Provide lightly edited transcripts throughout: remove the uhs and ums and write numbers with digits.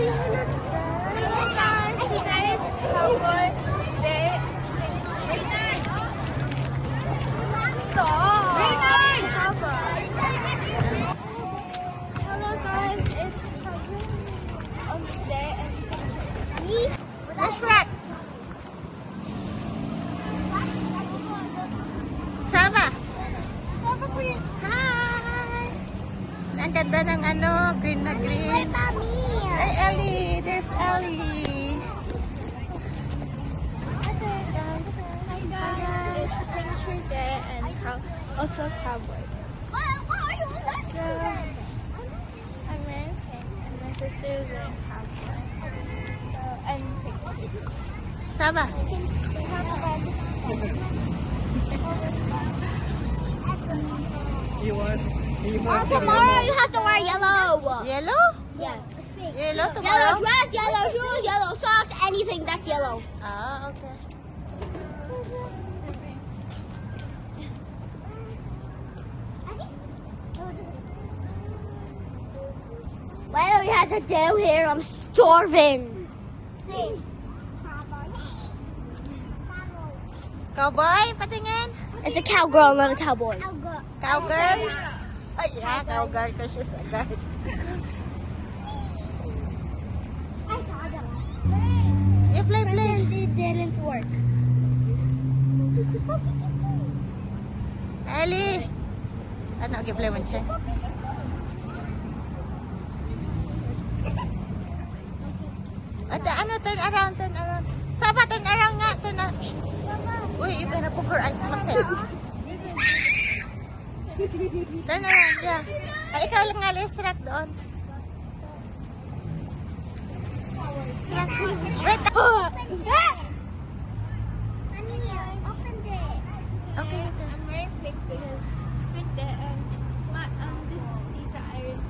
guys, today is Cowboy Day. Hello guys, it's Cowboy Day and That's right. Sama. Hi. Ang ganda ng ano, green na green. Hey Ellie, there's Ellie. guys, it's Picture Day and also Cowboy. So, I'm wearing pink and my sister is wearing cowboy. So, and pink. Sama. We have a bag. Tomorrow you have to wear yellow. Yellow? Yeah. Yellow Yellow tomorrow? dress, yellow shoes, yellow socks, anything that's yellow. Ah, okay. Why do we have to do here? I'm starving. Cowboy, patingin. It's a cowgirl, not a cowboy. Cowgirl? Ay, yeah, cowgirl because she's a girl. I saw them. You play. It didn't work. Ellie. Ano, play mo siya? At ano, turn around. Saba, turn around nga, turn around. Shh. Uy, iba na po her eyes maset. Turn around, yeah. Ay, ikaw lang nga, let's rock doon. Wait. Okay. I'm wearing pink because it's pink day and this is Tita Iris.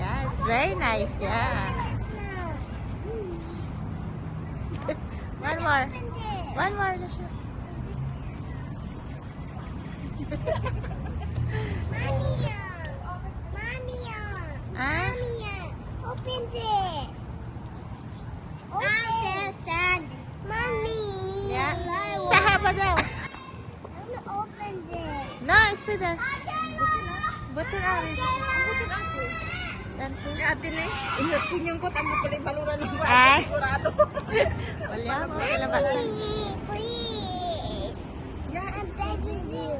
Yeah, it's very nice, yeah. One more. Ah? Open this. Stand. Mommy. Yeah. Tahaba daw. I'm gonna open this. No, stay there. Butin ari. Danto. Ate ni, inyong ko tamo pala baluran ng Ah. sigurado. Wala mo kailan ba? Please. I'm begging you.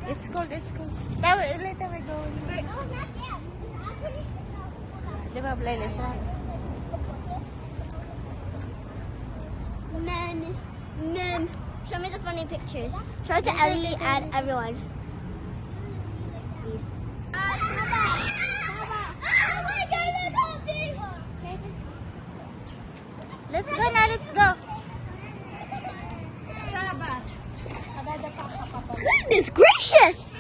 It's cold. Later we go. Di ba playlist siya? Mom, show me the funny pictures. Show it to Ellie and everyone. Please. Let's go na, let's go. Goodness gracious!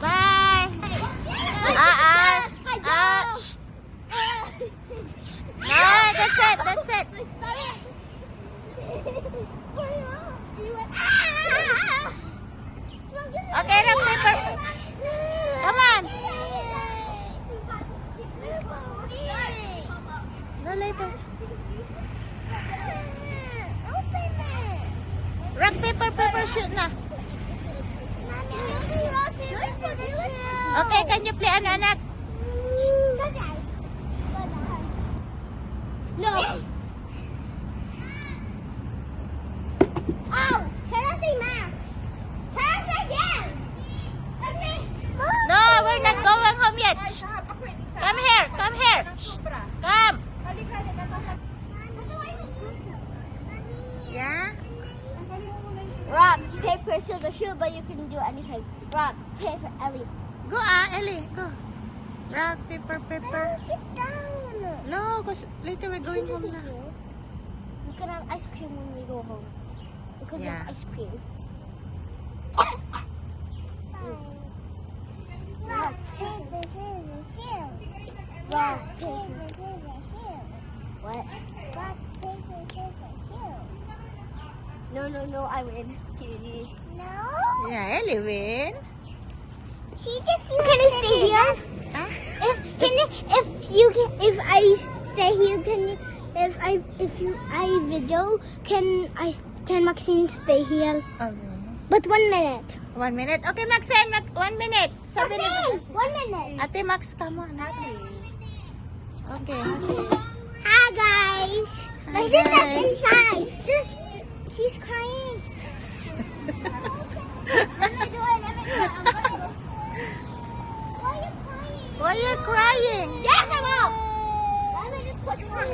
Bye. Shh. No, that's it. Okay, rock, paper. Come on. No, later. Rock, paper, shoot na. Okay, can you play anak? No. Oh, can I say Max? Can I say again? Okay. No, we're not going home yet. Shh. Come here. Shh. Come. Yeah? Rock, paper, scissors, shoot, but you can do anything. Rock, paper, Ellie. Go Ellie, go. Rock, paper. Get down. No, because later we're going home na. We can have ice cream when we go home. We can Yeah. have ice cream. Rock, paper, scissors, shoot. Rock, paper, scissors, shoot. What? Rock, paper, scissors, shoot. No, I win. No? Yeah, Ellie win. Can you stay here? Huh? I stay here, if I video, can Maxine stay here? Okay. But 1 minute. 1 minute. Okay, Maxine, 1 minute. Sabi ni Okay, 1 minute. Ate Max, come on. Okay. Hi guys. Hi, My sister's guys. inside. She's crying. Let me do it. Why are you crying? Why you crying? Yes, I'm up. Let me just put her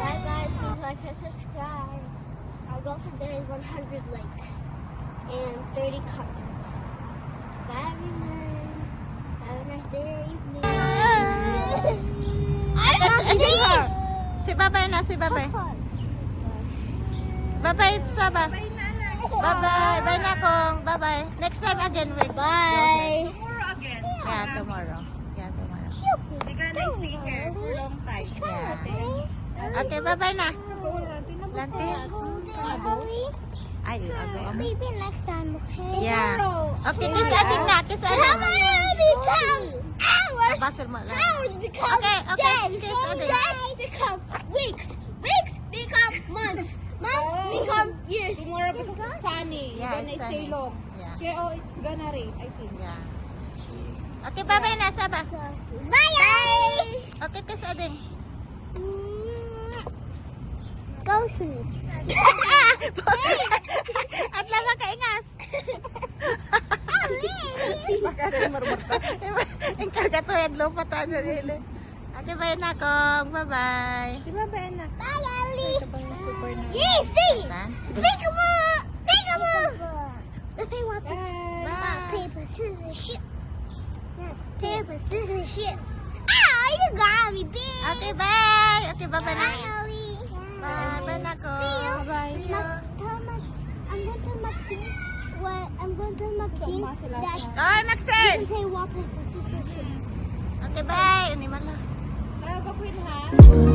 Hi guys, please like and subscribe. Our goal today is 100 likes and 30 comments. Bye everyone. Have a nice day or evening. I don't see her. Si Babay na, si Babay. Babay, Saba. Bye-bye. Bye na kong. Bye-bye. Next time again. Bye. Tomorrow again. Yeah, tomorrow. Yeah, tomorrow. We're gonna stay here for a long time. Yeah. Okay, bye-bye na. Lanti. Ay, ako. Maybe next time, okay? Yeah. Okay, kiss ading na. Kiss How ading. many become hours? Basel mo lang. Hours become Okay, okay. days. Kiss ading. Days become weeks. Weeks become months. Months become years. Tomorrow because it's sunny. Yeah, We're gonna it's stay sunny. long. Yeah. Here, oh, it's gonna rain, I think. Yeah. Okay, bye-bye na, Saba. Bye. Okay, kiss ading. Go sleep. At lama kaingas. Baka rin marmarta. Ang kargato yung lupa tayo na nila. Okay, bye na kong. Bye-bye. Si Baba, anak. Bye, Ali. Ito pang super na. Yes, see. Diba? Peekaboo. Peekaboo. Let's say what? Bye. Rock, paper, scissors, shoot. Paper, scissors, shoot. Ah, you got me, bitch. Okay, bye. Okay, bye-bye na. Bye, Ali. Bye. Bye na kong. See you. Bye. See you. I'm going to Maxine. What? I'm going to Maxine. That Oy, you Maxine! can say rock, paper, scissors, shoot. Okay, bye. Animal lang. Sarap ako yun, ha?